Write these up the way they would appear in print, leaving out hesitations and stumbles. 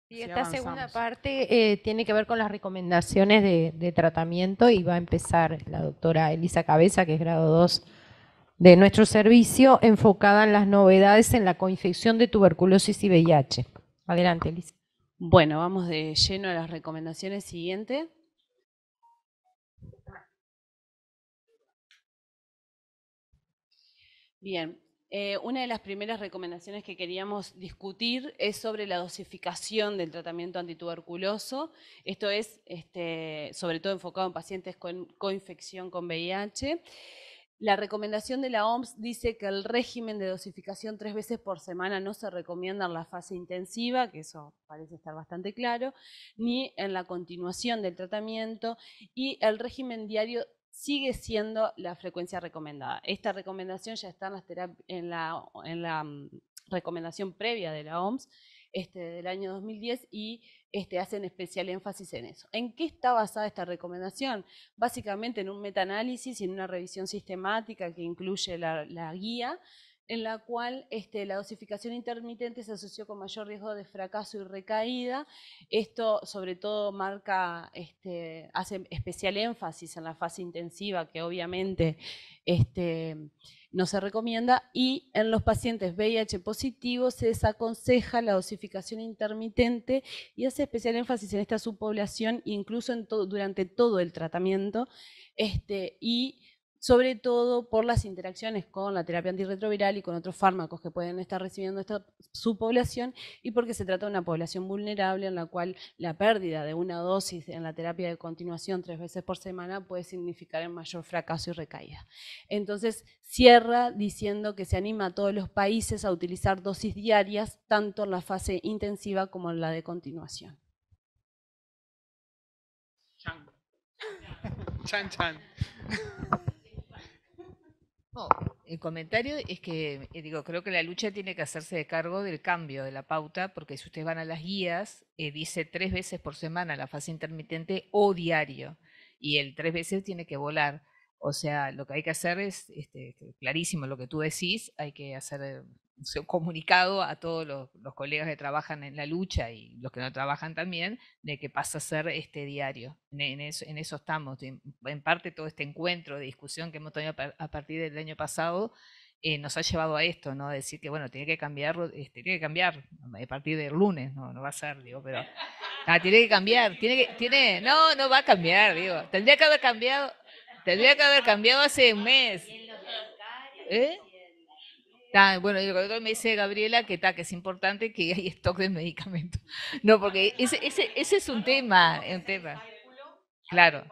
Y si esta segunda avanzamos. parte tiene que ver con las recomendaciones de tratamiento y va a empezar la doctora Elisa Cabeza, que es grado 2 de nuestro servicio, enfocada en las novedades en la coinfección de tuberculosis y VIH. Adelante, Elisa. Bueno, vamos de lleno a las recomendaciones siguientes. Bien, una de las primeras recomendaciones que queríamos discutir es sobre la dosificación del tratamiento antituberculoso. Esto es sobre todo enfocado en pacientes con coinfección con VIH. La recomendación de la OMS dice que el régimen de dosificación 3 veces por semana no se recomienda en la fase intensiva, que eso parece estar bastante claro, ni en la continuación del tratamiento, y el régimen diario sigue siendo la frecuencia recomendada. Esta recomendación ya está en la recomendación previa de la OMS del año 2010 y hacen especial énfasis en eso. ¿En qué está basada esta recomendación? Básicamente en un metaanálisis y en una revisión sistemática que incluye la guía, en la cual la dosificación intermitente se asoció con mayor riesgo de fracaso y recaída. Esto sobre todo hace especial énfasis en la fase intensiva, que obviamente no se recomienda, y en los pacientes VIH positivos se desaconseja la dosificación intermitente y hace especial énfasis en esta subpoblación, incluso durante todo el tratamiento, y sobre todo por las interacciones con la terapia antirretroviral y con otros fármacos que pueden estar recibiendo esta subpoblación, y porque se trata de una población vulnerable en la cual la pérdida de una dosis en la terapia de continuación 3 veces por semana puede significar el mayor fracaso y recaída. Entonces cierra diciendo que se anima a todos los países a utilizar dosis diarias, tanto en la fase intensiva como en la de continuación. Chan. Chan, chan. No, el comentario es que, digo, creo que la lucha tiene que hacerse de cargo del cambio de la pauta, porque si ustedes van a las guías, dice 3 veces por semana la fase intermitente o diario, y el 3 veces tiene que volar. O sea, lo que hay que hacer es, clarísimo lo que tú decís, hay que hacer un comunicado a todos los colegas que trabajan en la lucha y los que no trabajan también, de que pasa a ser diario. En eso estamos. En parte todo este encuentro de discusión que hemos tenido a partir del año pasado nos ha llevado a esto, ¿no? Decir que, bueno, tiene que cambiar a partir del lunes, no va a ser, digo, pero tiene que cambiar, no va a cambiar, digo, tendría que haber cambiado hace un mes. ¿Eh? Bueno, y lo que me dice Gabriela que es importante que hay stock de medicamentos. No, porque ese es un tema, Claro.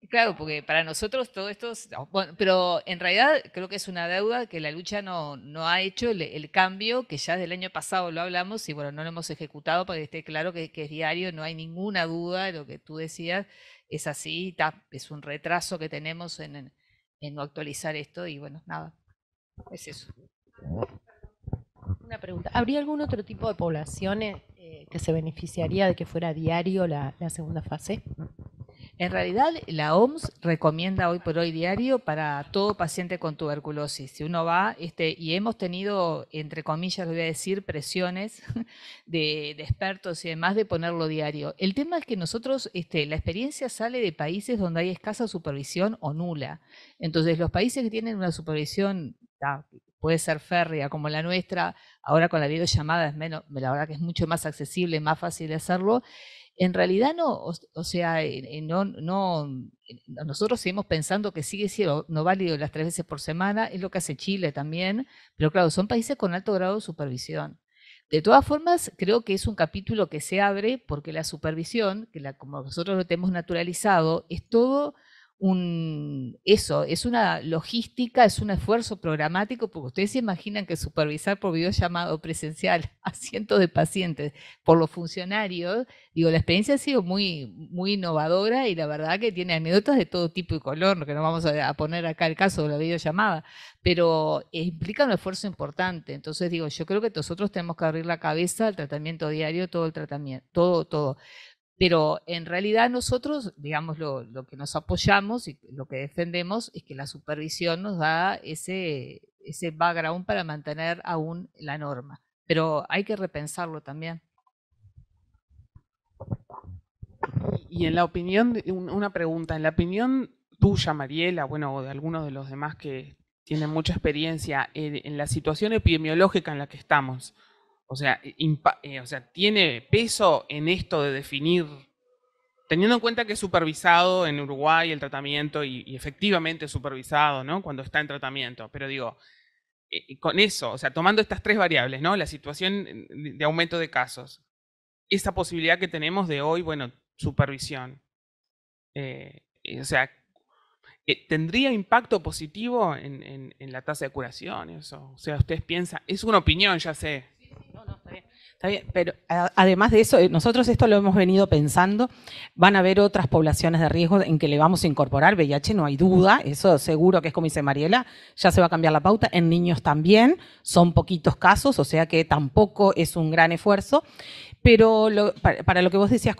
Claro, porque para nosotros todo esto, bueno, pero en realidad creo que es una deuda que la lucha no ha hecho el cambio, que ya del año pasado lo hablamos y bueno, no lo hemos ejecutado para que esté claro que es diario, no hay ninguna duda de lo que tú decías, es así, es un retraso que tenemos en no actualizar esto y bueno, nada, es eso. Una pregunta. ¿Habría algún otro tipo de poblaciones que se beneficiaría de que fuera diario la segunda fase? En realidad, la OMS recomienda hoy por hoy diario para todo paciente con tuberculosis. Si uno va, y hemos tenido, entre comillas, le voy a decir, presiones de expertos y demás de ponerlo diario. El tema es que nosotros, la experiencia sale de países donde hay escasa supervisión o nula. Entonces, los países que tienen una supervisión, puede ser férrea como la nuestra, ahora con la videollamada es menos, la verdad que es mucho más accesible, más fácil de hacerlo. En realidad no, o sea, nosotros seguimos pensando que sigue siendo no válido las 3 veces por semana, es lo que hace Chile también, pero claro, son países con alto grado de supervisión. De todas formas, creo que es un capítulo que se abre porque la supervisión, como nosotros lo tenemos naturalizado, es todo es una logística, es un esfuerzo programático, porque ustedes se imaginan que supervisar por videollamado presencial a cientos de pacientes por los funcionarios, digo, la experiencia ha sido muy innovadora y la verdad que tiene anécdotas de todo tipo y color, que no vamos a poner acá el caso de la videollamada, pero implica un esfuerzo importante. Entonces digo, yo creo que nosotros tenemos que abrir la cabeza al tratamiento diario, todo el tratamiento, todo. Pero en realidad nosotros, digamos, lo que nos apoyamos y lo que defendemos es que la supervisión nos da ese background para mantener aún la norma. Pero hay que repensarlo también. Y en la opinión, una pregunta, en la opinión tuya, Mariela, bueno, o de algunos de los demás que tienen mucha experiencia en la situación epidemiológica en la que estamos, o sea, ¿tiene peso en esto de definir, teniendo en cuenta que es supervisado en Uruguay el tratamiento y efectivamente supervisado, ¿no? Cuando está en tratamiento, pero digo, con eso, o sea, tomando estas tres variables, ¿no? La situación de aumento de casos, esa posibilidad que tenemos de hoy, bueno, supervisión. O sea, ¿tendría impacto positivo en la tasa de curación eso? O sea, ustedes piensan, es una opinión, ya sé. No, está bien, pero además de eso, nosotros esto lo hemos venido pensando, van a haber otras poblaciones de riesgo en que le vamos a incorporar VIH, no hay duda, eso seguro que es como dice Mariela, ya se va a cambiar la pauta, en niños también, son poquitos casos, o sea que tampoco es un gran esfuerzo. Pero para lo que vos decías,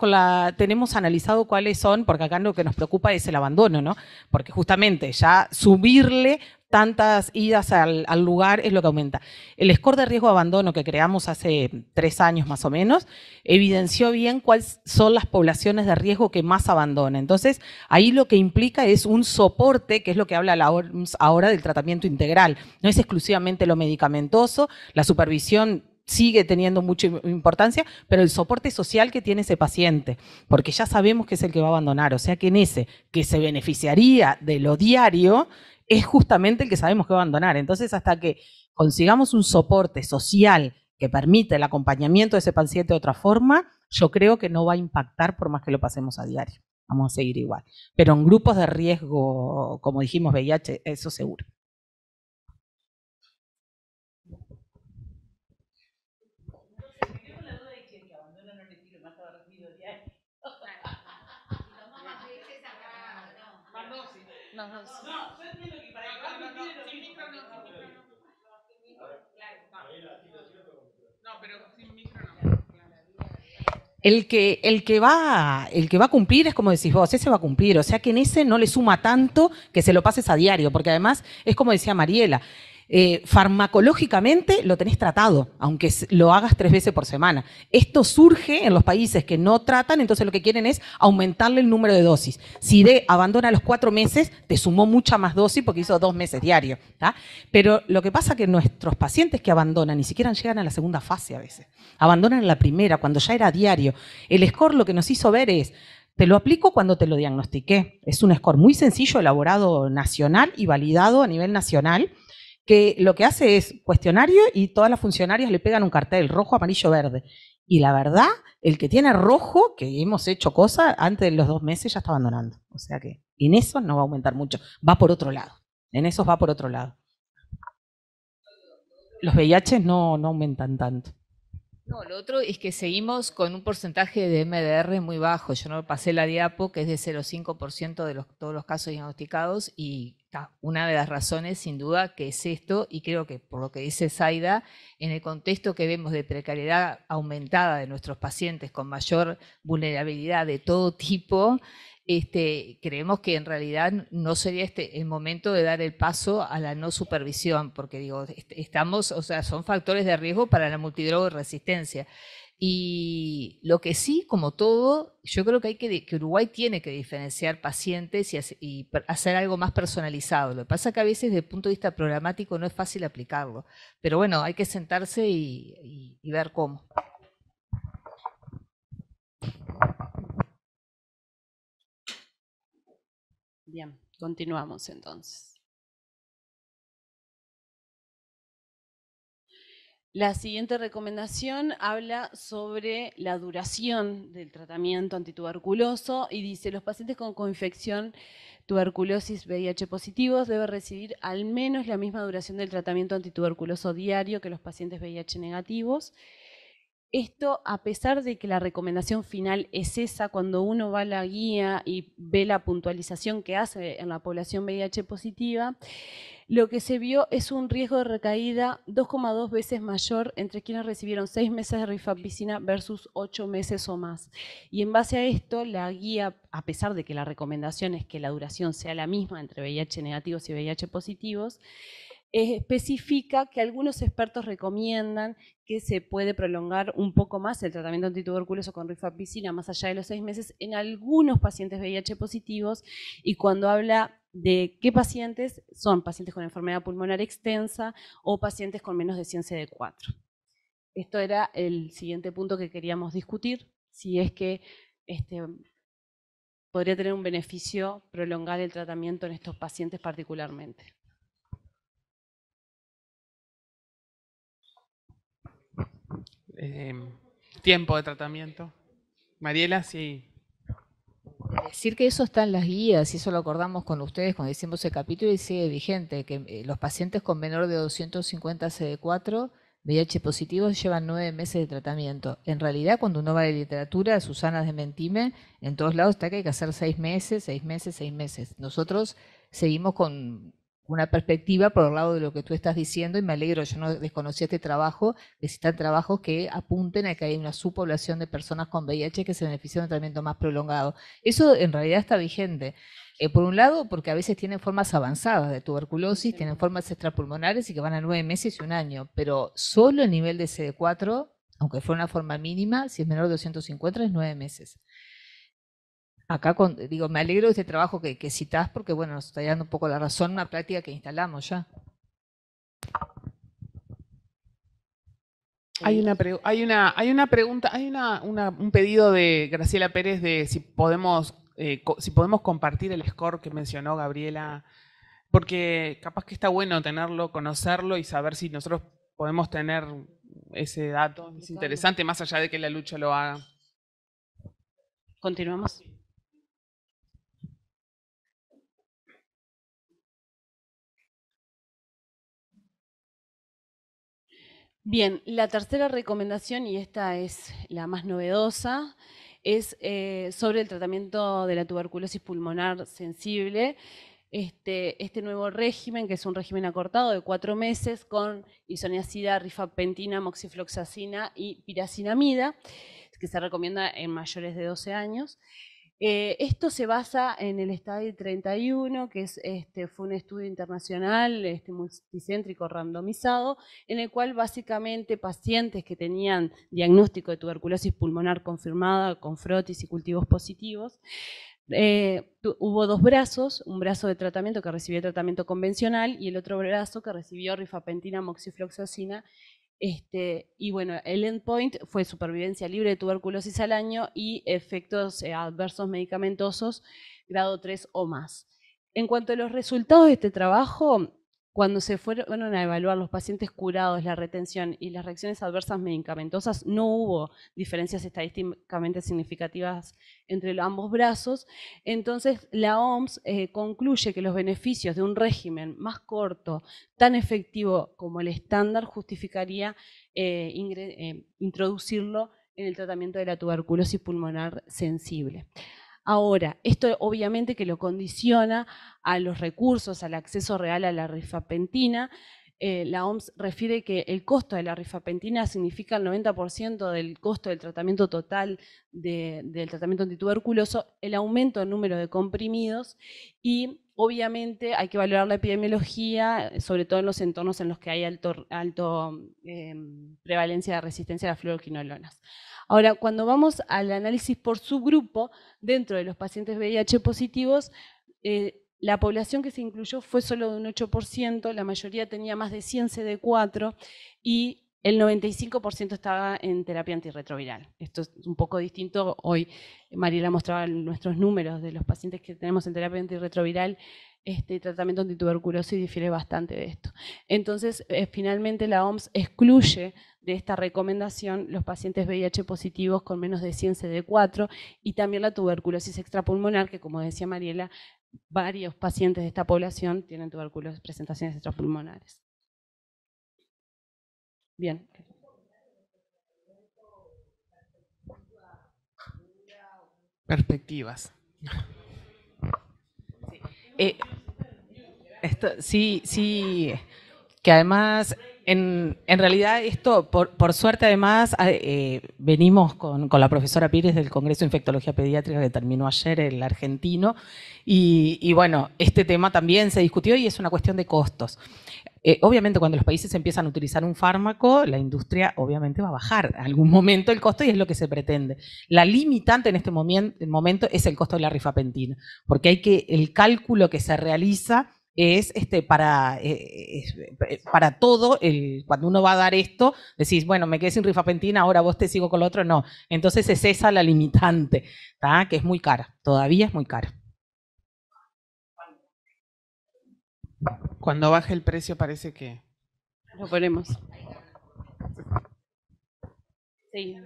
tenemos analizado cuáles son, porque acá lo que nos preocupa es el abandono, ¿no? Porque justamente ya subirle tantas idas al lugar es lo que aumenta. El score de riesgo de abandono que creamos hace 3 años más o menos, evidenció bien cuáles son las poblaciones de riesgo que más abandonan. Entonces, ahí lo que implica es un soporte, que es lo que habla la OMS ahora del tratamiento integral. No es exclusivamente lo medicamentoso, la supervisión sigue teniendo mucha importancia, pero el soporte social que tiene ese paciente, porque ya sabemos que es el que va a abandonar, o sea que en ese que se beneficiaría de lo diario, es justamente el que sabemos que va a abandonar. Entonces, hasta que consigamos un soporte social que permita el acompañamiento de ese paciente de otra forma, yo creo que no va a impactar por más que lo pasemos a diario. Vamos a seguir igual. Pero en grupos de riesgo, como dijimos, VIH, eso seguro. El que va a cumplir es como decís vos, ese va a cumplir, o sea que en ese no le suma tanto que se lo pases a diario, porque además es como decía Mariela, farmacológicamente lo tenés tratado, aunque lo hagas 3 veces por semana. Esto surge en los países que no tratan, entonces lo que quieren es aumentarle el número de dosis. Si abandona a los 4 meses, te sumó mucha más dosis porque hizo 2 meses diario. ¿Tá? Pero lo que pasa es que nuestros pacientes que abandonan ni siquiera llegan a la segunda fase a veces. Abandonan en la primera, cuando ya era diario. El score lo que nos hizo ver es, te lo aplico cuando te lo diagnostiqué. Es un score muy sencillo, elaborado nacional y validado a nivel nacional, que lo que hace es cuestionario y todas las funcionarias le pegan un cartel rojo, amarillo, verde. Y la verdad, el que tiene rojo, que hemos hecho cosas, antes de los 2 meses ya está abandonando. O sea que en eso no va a aumentar mucho, va por otro lado. En esos va por otro lado. Los VIH no aumentan tanto. No, lo otro es que seguimos con un porcentaje de MDR muy bajo. Yo no pasé la diapo, que es de 0,5% de todos los casos diagnosticados, y una de las razones, sin duda, que es esto, y creo que por lo que dice Zaida, en el contexto que vemos de precariedad aumentada de nuestros pacientes con mayor vulnerabilidad de todo tipo, creemos que en realidad no sería el momento de dar el paso a la no supervisión, porque digo, son factores de riesgo para la multidroga-resistencia. Y lo que sí, como todo, yo creo que Uruguay tiene que diferenciar pacientes y hacer algo más personalizado. Lo que pasa es que a veces desde el punto de vista programático no es fácil aplicarlo. Pero bueno, hay que sentarse y ver cómo. Bien, continuamos entonces. La siguiente recomendación habla sobre la duración del tratamiento antituberculoso y dice: los pacientes con coinfección, tuberculosis, VIH positivos deben recibir al menos la misma duración del tratamiento antituberculoso diario que los pacientes VIH negativos. Esto a pesar de que la recomendación final es esa, cuando uno va a la guía y ve la puntualización que hace en la población VIH positiva, lo que se vio es un riesgo de recaída 2,2 veces mayor entre quienes recibieron 6 meses de rifampicina versus 8 meses o más. Y en base a esto, la guía, a pesar de que la recomendación es que la duración sea la misma entre VIH negativos y VIH positivos, especifica que algunos expertos recomiendan que se puede prolongar un poco más el tratamiento antituberculoso con rifampicina más allá de los 6 meses en algunos pacientes VIH positivos, y cuando habla de qué pacientes son pacientes con enfermedad pulmonar extensa o pacientes con menos de 100 CD4. Esto era el siguiente punto que queríamos discutir, si es que podría tener un beneficio prolongar el tratamiento en estos pacientes particularmente. Tiempo de tratamiento. Mariela, sí. Decir que eso está en las guías, y eso lo acordamos con ustedes cuando hicimos el capítulo y sigue vigente, que los pacientes con menor de 250 CD4 VIH positivos llevan 9 meses de tratamiento. En realidad, cuando uno va de literatura, Susana Desmentime, en todos lados está que hay que hacer 6 meses, 6 meses, 6 meses. Nosotros seguimos con una perspectiva por el lado de lo que tú estás diciendo, y me alegro, yo no desconocía este trabajo, necesitan trabajos que apunten a que hay una subpoblación de personas con VIH que se benefician de un tratamiento más prolongado. Eso en realidad está vigente. Por un lado, porque a veces tienen formas avanzadas de tuberculosis, tienen formas extrapulmonares y que van a 9 meses y 1 año, pero solo el nivel de CD4, aunque fuera una forma mínima, si es menor de 250, es 9 meses. Acá, me alegro de este trabajo que citás, porque bueno, nos está dando un poco la razón, una práctica que instalamos ya. Hay una pregunta, un pedido de Graciela Pérez de si podemos compartir el score que mencionó Gabriela, porque capaz que está bueno tenerlo, conocerlo y saber si nosotros podemos tener ese dato. Es interesante, más allá de que la lucha lo haga. Continuamos. Bien, la tercera recomendación, y esta es la más novedosa, es sobre el tratamiento de la tuberculosis pulmonar sensible. Este nuevo régimen, que es un régimen acortado de 4 meses con isoniazida, rifampicina, moxifloxacina y piracinamida, que se recomienda en mayores de 12 años. Esto se basa en el Study 31, que fue un estudio internacional multicéntrico randomizado, en el cual básicamente pacientes que tenían diagnóstico de tuberculosis pulmonar confirmada con frotis y cultivos positivos, hubo 2 brazos, un brazo de tratamiento que recibió tratamiento convencional y el otro brazo que recibió rifampicina, moxifloxacina. Y bueno, el endpoint fue supervivencia libre de tuberculosis al año y efectos adversos medicamentosos grado 3 o más. En cuanto a los resultados de este trabajo, cuando se fueron a evaluar los pacientes curados, la retención y las reacciones adversas medicamentosas, no hubo diferencias estadísticamente significativas entre ambos brazos. Entonces, la OMS concluye que los beneficios de un régimen más corto, tan efectivo como el estándar, justificaría introducirlo en el tratamiento de la tuberculosis pulmonar sensible. Ahora, esto obviamente que lo condiciona a los recursos, al acceso real a la rifampicina. La OMS refiere que el costo de la rifampicina significa el 90% del costo del tratamiento total del tratamiento antituberculoso, el aumento del número de comprimidos, y obviamente hay que valorar la epidemiología, sobre todo en los entornos en los que hay alto prevalencia de resistencia a las fluoroquinolonas. Ahora, cuando vamos al análisis por subgrupo, dentro de los pacientes VIH positivos, la población que se incluyó fue solo de un 8%, la mayoría tenía más de 100 CD4 y el 95% estaba en terapia antirretroviral. Esto es un poco distinto. Hoy Mariela mostraba nuestros números de los pacientes que tenemos en terapia antirretroviral. Tratamiento antituberculosis difiere bastante de esto. Entonces, finalmente la OMS excluye de esta recomendación los pacientes VIH positivos con menos de 100 CD4 y también la tuberculosis extrapulmonar, que como decía Mariela, varios pacientes de esta población tienen tuberculosis, presentaciones extrapulmonares. Bien. Perspectivas. Sí, que además En realidad esto, por suerte además, venimos con la profesora Pires del Congreso de Infectología Pediátrica que terminó ayer, el argentino, y bueno, este tema también se discutió y es una cuestión de costos. Obviamente cuando los países empiezan a utilizar un fármaco, la industria obviamente va a bajar en algún momento el costo y es lo que se pretende. La limitante en este momento es el costo de la rifapentina, porque el cálculo que se realiza es para todo, cuando uno va a dar esto, decís, bueno, me quedé sin rifapentina, ahora vos te sigo con lo otro, no. Entonces es esa la limitante, ¿tá? Que es muy cara, todavía es muy cara. Cuando baje el precio parece que... Lo ponemos. Sí.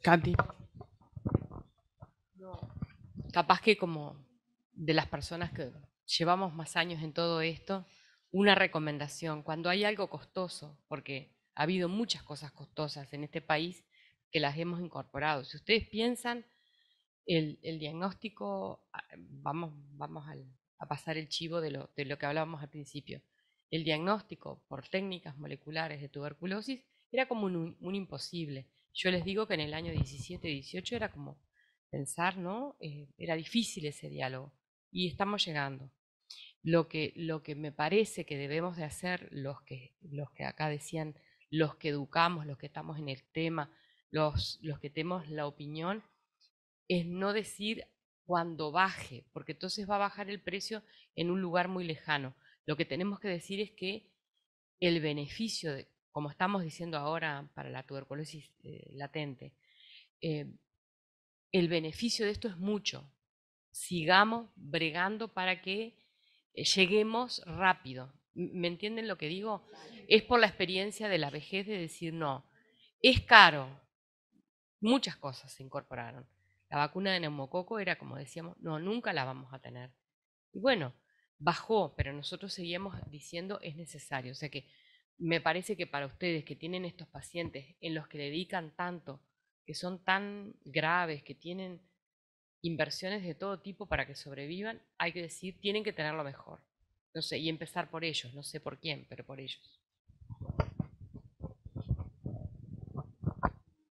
Katy. Capaz que como de las personas que llevamos más años en todo esto, una recomendación, cuando hay algo costoso, porque ha habido muchas cosas costosas en este país que las hemos incorporado. Si ustedes piensan, el diagnóstico, vamos a pasar el chivo de lo que hablábamos al principio. El diagnóstico por técnicas moleculares de tuberculosis era como un imposible. Yo les digo que en el año 17, 18 era como pensar, ¿no? Era difícil ese diálogo y estamos llegando. Lo que me parece que debemos de hacer los que acá decían, los que educamos, los que estamos en el tema, los que tenemos la opinión, es no decir cuando baje, porque entonces va a bajar el precio en un lugar muy lejano. Lo que tenemos que decir es que el beneficio, como estamos diciendo ahora para la tuberculosis latente, el beneficio de esto es mucho. Sigamos bregando para que lleguemos rápido. ¿Me entienden lo que digo? Es por la experiencia de la vejez de decir, no, es caro. Muchas cosas se incorporaron. La vacuna de neumococo era, como decíamos, no, nunca la vamos a tener. Y bueno, bajó, pero nosotros seguíamos diciendo es necesario. O sea que me parece que para ustedes que tienen estos pacientes en los que dedican tanto, que son tan graves, que tienen inversiones de todo tipo para que sobrevivan, hay que decir, tienen que tenerlo mejor. No sé, y empezar por ellos, no sé por quién, pero por ellos.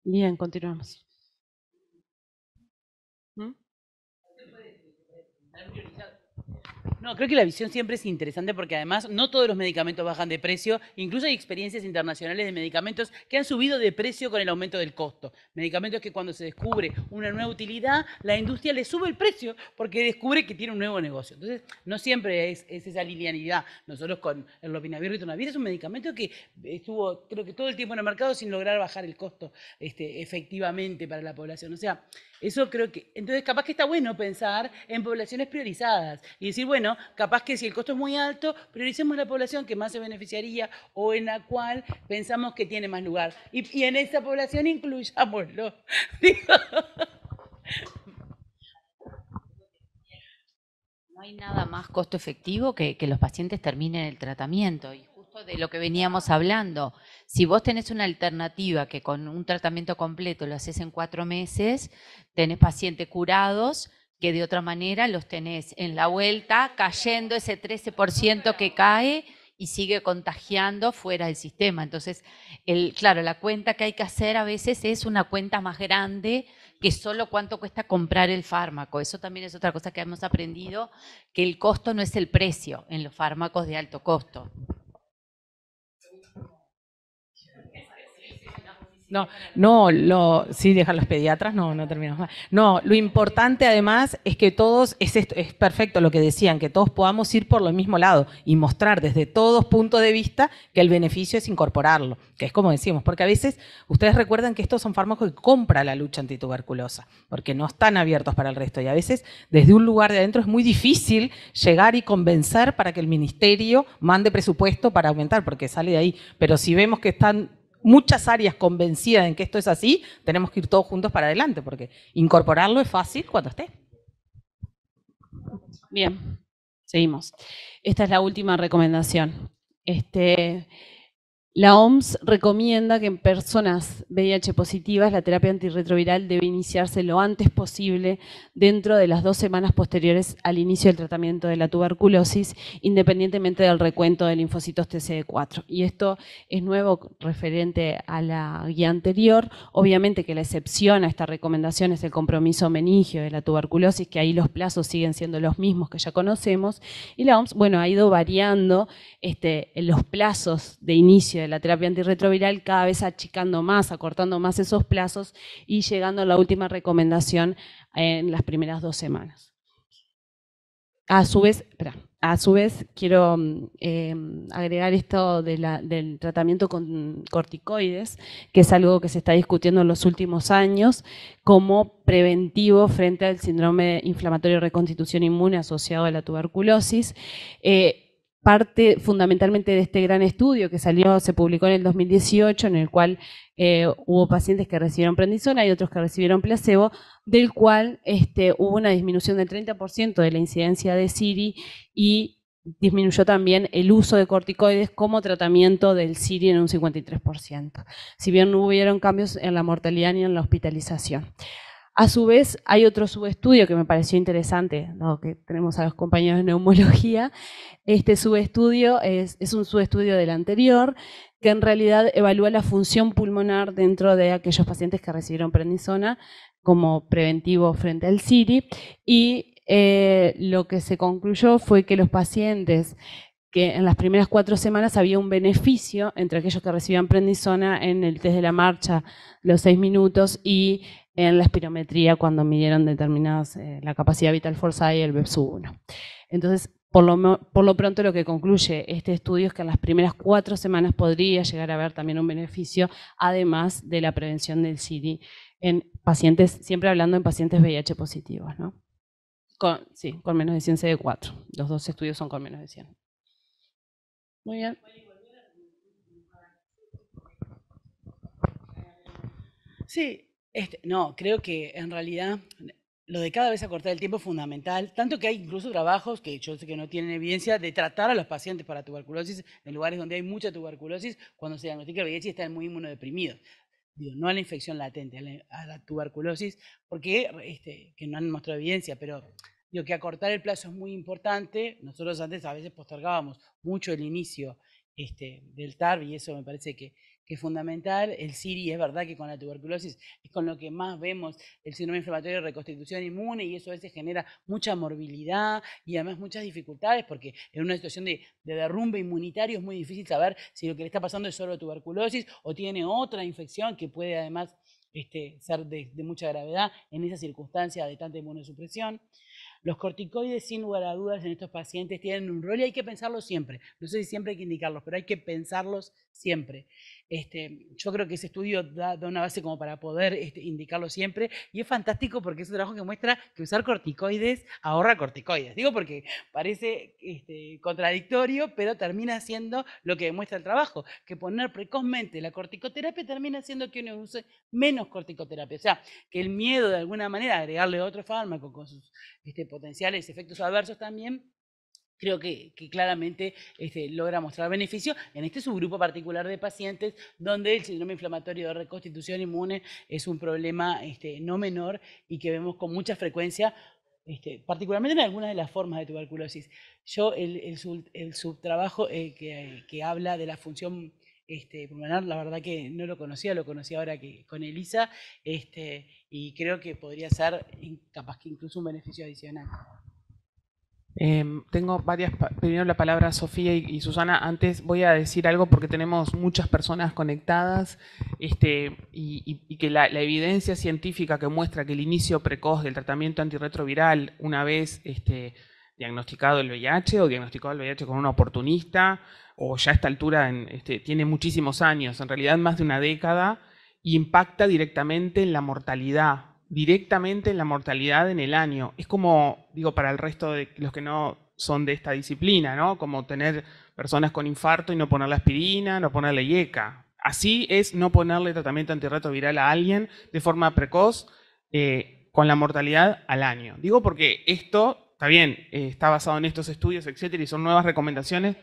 Bien, continuamos. No, creo que la visión siempre es interesante porque además no todos los medicamentos bajan de precio, incluso hay experiencias internacionales de medicamentos que han subido de precio con el aumento del costo. Medicamentos que cuando se descubre una nueva utilidad, la industria le sube el precio porque descubre que tiene un nuevo negocio. Entonces, no siempre es esa linealidad. Nosotros con el lopinavir y ritonavir es un medicamento que estuvo, creo que todo el tiempo en el mercado sin lograr bajar el costo efectivamente para la población. O sea, eso creo que, entonces capaz que está bueno pensar en poblaciones priorizadas y decir, bueno, capaz que si el costo es muy alto, prioricemos la población que más se beneficiaría o en la cual pensamos que tiene más lugar. Y en esa población incluyámoslo. No hay nada más costo efectivo que los pacientes terminen el tratamiento. Y justo de lo que veníamos hablando, si vos tenés una alternativa que con un tratamiento completo lo haces en 4 meses, tenés pacientes curados que de otra manera los tenés en la vuelta, cayendo ese 13% que cae y sigue contagiando fuera del sistema. Entonces, claro, la cuenta que hay que hacer a veces es una cuenta más grande que solo cuánto cuesta comprar el fármaco. Eso también es otra cosa que hemos aprendido, que el costo no es el precio en los fármacos de alto costo. Sí, dejar los pediatras, no terminamos más. No, lo importante además es que todos, es perfecto lo que decían, que todos podamos ir por el mismo lado y mostrar desde todos puntos de vista que el beneficio es incorporarlo, que es como decimos, porque a veces ustedes recuerdan que estos son fármacos que compra la lucha antituberculosa, porque no están abiertos para el resto y a veces desde un lugar de adentro es muy difícil llegar y convencer para que el ministerio mande presupuesto para aumentar, porque sale de ahí, pero si vemos que están muchas áreas convencidas en que esto es así, tenemos que ir todos juntos para adelante, porque incorporarlo es fácil cuando esté. Bien, seguimos. Esta es la última recomendación. La OMS recomienda que en personas VIH positivas la terapia antirretroviral debe iniciarse lo antes posible dentro de las 2 semanas posteriores al inicio del tratamiento de la tuberculosis, independientemente del recuento de linfocitos TCD4. Y esto es nuevo referente a la guía anterior. Obviamente que la excepción a esta recomendación es el compromiso meningio de la tuberculosis, que ahí los plazos siguen siendo los mismos que ya conocemos. Y la OMS, bueno, ha ido variando los plazos de inicio de la terapia antirretroviral, cada vez achicando más, acortando más esos plazos y llegando a la última recomendación en las primeras 2 semanas. A su vez, quiero agregar esto del tratamiento con corticoides, que es algo que se está discutiendo en los últimos años como preventivo frente al síndrome inflamatorio de reconstitución inmune asociado a la tuberculosis. Parte fundamentalmente de este gran estudio que se publicó en el 2018, en el cual hubo pacientes que recibieron prednisona y otros que recibieron placebo, del cual hubo una disminución del 30% de la incidencia de SIRI y disminuyó también el uso de corticoides como tratamiento del SIRI en un 53%, si bien no hubieron cambios en la mortalidad ni en la hospitalización. A su vez, hay otro subestudio que me pareció interesante, dado que tenemos a los compañeros de neumología. Este subestudio es un subestudio del anterior, que en realidad evalúa la función pulmonar dentro de aquellos pacientes que recibieron prednisona como preventivo frente al SIRI, y lo que se concluyó fue que los pacientes que en las primeras 4 semanas había un beneficio entre aquellos que recibían prednisona en el test de la marcha, los 6 minutos, y en la espirometría cuando midieron determinadas la capacidad vital forzada y el BEPS-1. Entonces, por lo pronto lo que concluye este estudio es que en las primeras 4 semanas podría llegar a haber también un beneficio, además de la prevención del SIRI en pacientes, siempre hablando en pacientes VIH positivos, ¿no? Con menos de 100 CD4. Los 2 estudios son con menos de 100. Muy bien. Sí, no, creo que en realidad lo de cada vez acortar el tiempo es fundamental, tanto que hay incluso trabajos que yo sé que no tienen evidencia de tratar a los pacientes para tuberculosis en lugares donde hay mucha tuberculosis cuando se diagnostica el VIH y están muy inmunodeprimidos. Digo, no a la infección latente, a la tuberculosis, porque que no han mostrado evidencia, pero digo que acortar el plazo es muy importante. Nosotros antes a veces postergábamos mucho el inicio del TARP y eso me parece que es fundamental. El SIRI es verdad que con la tuberculosis es con lo que más vemos el síndrome inflamatorio de reconstitución inmune y eso a veces genera mucha morbilidad y además muchas dificultades porque en una situación de derrumbe inmunitario es muy difícil saber si lo que le está pasando es solo tuberculosis o tiene otra infección que puede además ser de mucha gravedad en esa circunstancia de tanta inmunosupresión. Los corticoides, sin lugar a dudas, en estos pacientes tienen un rol y hay que pensarlos siempre. No sé si siempre hay que indicarlos, pero hay que pensarlos siempre. Yo creo que ese estudio da una base como para poder indicarlo siempre y es fantástico porque es un trabajo que muestra que usar corticoides ahorra corticoides. Digo porque parece contradictorio, pero termina siendo lo que demuestra el trabajo, que poner precozmente la corticoterapia termina haciendo que uno use menos corticoterapia. O sea, que el miedo de alguna manera, agregarle otro fármaco con sus potenciales efectos adversos también, creo que claramente logra mostrar beneficio en este subgrupo particular de pacientes donde el síndrome inflamatorio de reconstitución inmune es un problema no menor y que vemos con mucha frecuencia, particularmente en algunas de las formas de tuberculosis. Yo el subtrabajo que habla de la función pulmonar, la verdad que no lo conocía ahora que con Elisa, y creo que podría ser capaz que incluso un beneficio adicional. Tengo varias, primero la palabra a Sofía y Susana. Antes voy a decir algo porque tenemos muchas personas conectadas y que la evidencia científica que muestra que el inicio precoz del tratamiento antirretroviral, una vez diagnosticado el VIH o diagnosticado el VIH con un oportunista o ya a esta altura tiene muchísimos años, en realidad más de una década, y impacta directamente en la mortalidad. En el año. Es como, digo, para el resto de los que no son de esta disciplina, ¿no? Como tener personas con infarto y no ponerle aspirina, no ponerle IECA. Así es no ponerle tratamiento antirretroviral a alguien de forma precoz con la mortalidad al año. Digo porque esto, está bien, está basado en estos estudios, etcétera, y son nuevas recomendaciones,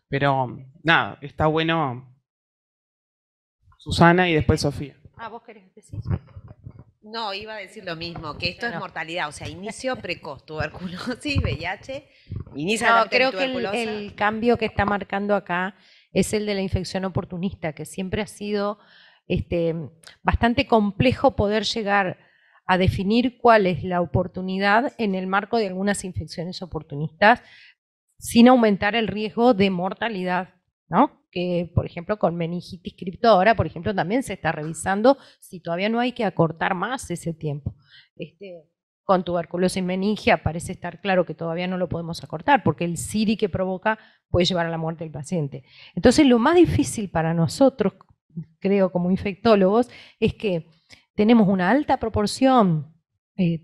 pero nada, está bueno Susana y después Sofía. ¿Vos querés decir? No, iba a decir lo mismo, que esto es No. mortalidad, o sea, inicio precoz, tuberculosis, VIH, inicia No, la creo que tuberculosa. el cambio que está marcando acá es el de la infección oportunista, que siempre ha sido bastante complejo poder llegar a definir cuál es la oportunidad en el marco de algunas infecciones oportunistas sin aumentar el riesgo de mortalidad, ¿no? Que, por ejemplo, con meningitis criptadora, por ejemplo, también se está revisando si todavía no hay que acortar más ese tiempo. Con tuberculosis meningia parece estar claro que todavía no lo podemos acortar, porque el SIRI que provoca puede llevar a la muerte del paciente. Entonces, lo más difícil para nosotros, creo, como infectólogos, es que tenemos una alta proporción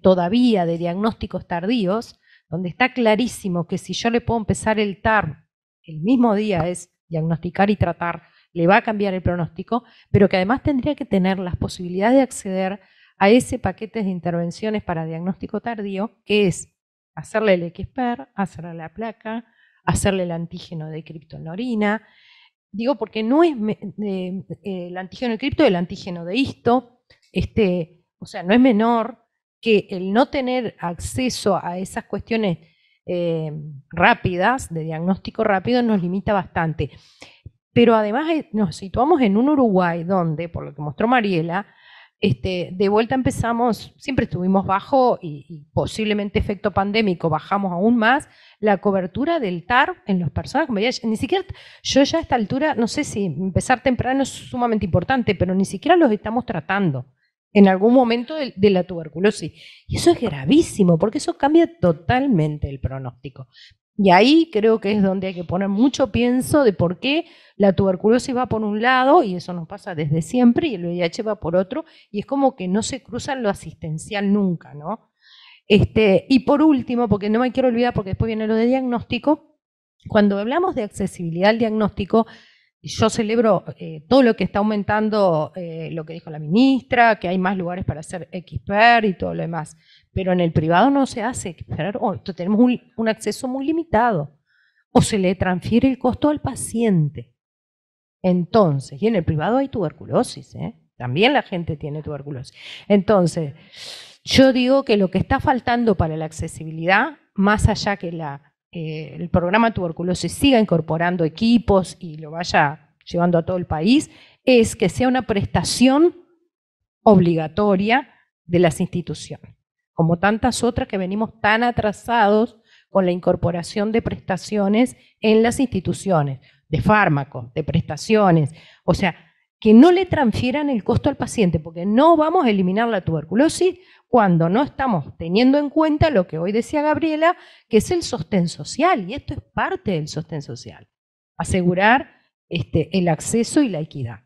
todavía de diagnósticos tardíos, donde está clarísimo que si yo le puedo empezar el TAR el mismo día, es diagnosticar y tratar, le va a cambiar el pronóstico, pero que además tendría que tener las posibilidades de acceder a ese paquete de intervenciones para diagnóstico tardío, que es hacerle el XPER, hacerle la placa, hacerle el antígeno de cripto en la orina. Digo porque no es el antígeno de cripto, el antígeno de histo, o sea, no es menor que el no tener acceso a esas cuestiones rápidas, de diagnóstico rápido, nos limita bastante. Pero además nos situamos en un Uruguay donde, por lo que mostró Mariela, de vuelta empezamos, siempre estuvimos bajo y posiblemente efecto pandémico bajamos aún más la cobertura del TAR en las personas con VIH. Ni siquiera, yo ya a esta altura, no sé si empezar temprano es sumamente importante, pero ni siquiera los estamos tratando en algún momento de la tuberculosis. Y eso es gravísimo, porque eso cambia totalmente el pronóstico. Y ahí creo que es donde hay que poner mucho pienso de por qué la tuberculosis va por un lado, y eso nos pasa desde siempre, y el VIH va por otro, y es como que no se cruzan lo asistencial nunca, ¿no? Y por último, porque no me quiero olvidar, porque después viene lo de diagnóstico, cuando hablamos de accesibilidad al diagnóstico, yo celebro todo lo que está aumentando, lo que dijo la ministra, que hay más lugares para hacer XPER y todo lo demás. Pero en el privado no se hace XPER, o tenemos un acceso muy limitado. O se le transfiere el costo al paciente. Entonces, y en el privado hay tuberculosis, también la gente tiene tuberculosis. Entonces, yo digo que lo que está faltando para la accesibilidad, más allá que el programa tuberculosis siga incorporando equipos y lo vaya llevando a todo el país, es que sea una prestación obligatoria de las instituciones, como tantas otras que venimos tan atrasados con la incorporación de prestaciones en las instituciones, de fármacos, de prestaciones, o sea, que no le transfieran el costo al paciente, porque no vamos a eliminar la tuberculosis cuando no estamos teniendo en cuenta lo que hoy decía Gabriela, que es el sostén social, y esto es parte del sostén social, asegurar el acceso y la equidad.